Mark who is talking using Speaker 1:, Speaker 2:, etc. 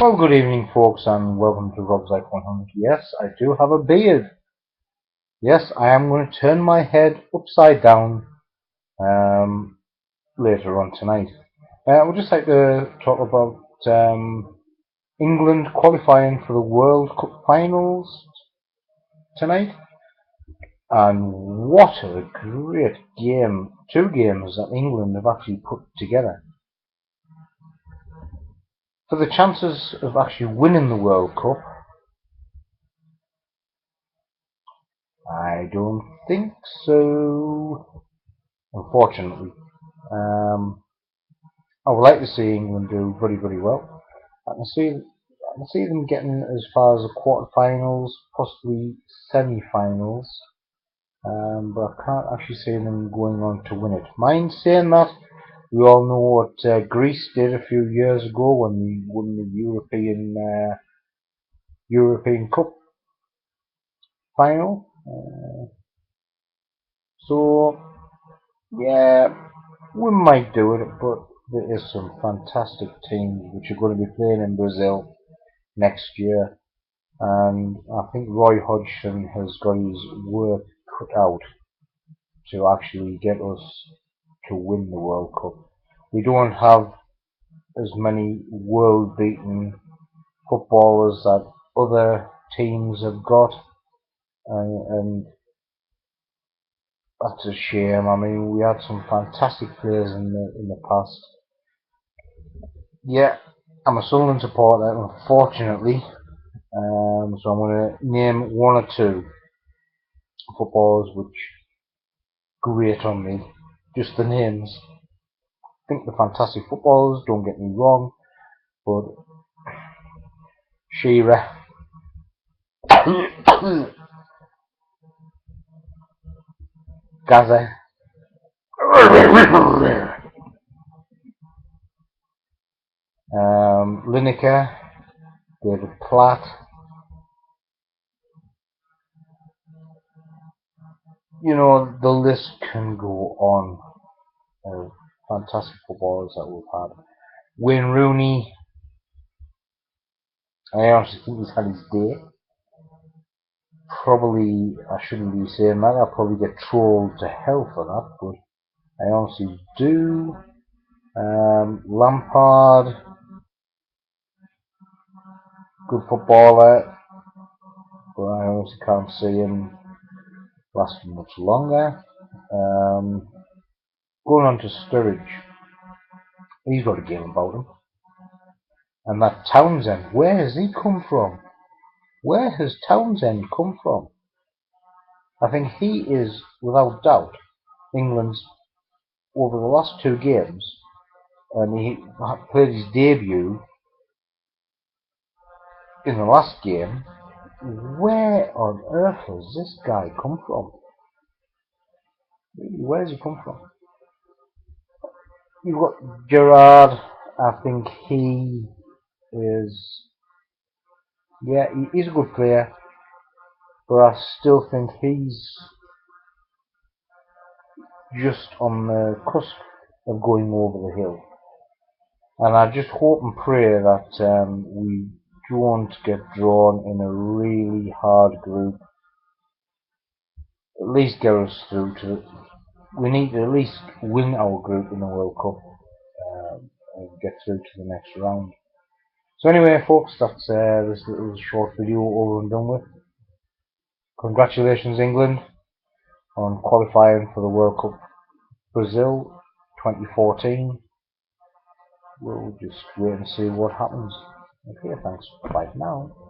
Speaker 1: Well, good evening, folks, and welcome to Rob's Life 100. Yes, I do have a beard. Yes, I am going to turn my head upside down later on tonight. I would just like to talk about England qualifying for the World Cup finals tonight. And what a great game, two games that England have actually put together. For the chances of actually winning the World Cup, I don't think so, unfortunately. I would like to see England do very, very well. I can see them getting as far as the quarterfinals, possibly semi-finals, but I can't actually see them going on to win it. Mind saying that, we all know what Greece did a few years ago when we won the European Cup final. So yeah, we might do it, but there is some fantastic teams which are going to be playing in Brazil next year, and I think Roy Hodgson has got his work cut out to actually get us to win the World Cup. We don't have as many world-beaten footballers that other teams have got, and that's a shame. I mean, we had some fantastic players in the past. Yeah, I'm a Sunderland supporter, unfortunately. So I'm going to name one or two footballers which grate on me. Just the names. I think they're fantastic footballers, don't get me wrong, but Shearer, Gaza, Lineker, David Platt. You know, the list can go on of fantastic footballers that we've had. Wayne Rooney, I honestly think he's had his day. Probably, I shouldn't be saying that, I'll probably get trolled to hell for that, but I honestly do. Lampard, good footballer, but I honestly can't see him lasting much longer. Going on to Sturridge, he's got a game about him. And that Townsend, where has he come from? Where has Townsend come from? I think he is, without doubt, England's, over the last two games, and he played his debut in the last game. Where on earth has this guy come from? Where has he come from? You've got Gerrard. I think he is, yeah, he's a good player, but I still think he's just on the cusp of going over the hill. And I just hope and pray that we don't get drawn in a really hard group. At least get us through to. We need to at least win our group in the World Cup and get through to the next round. So anyway, folks, that's this little short video over and done with. Congratulations, England, on qualifying for the World Cup Brazil 2014. We'll just wait and see what happens. Okay, thanks. Bye for now.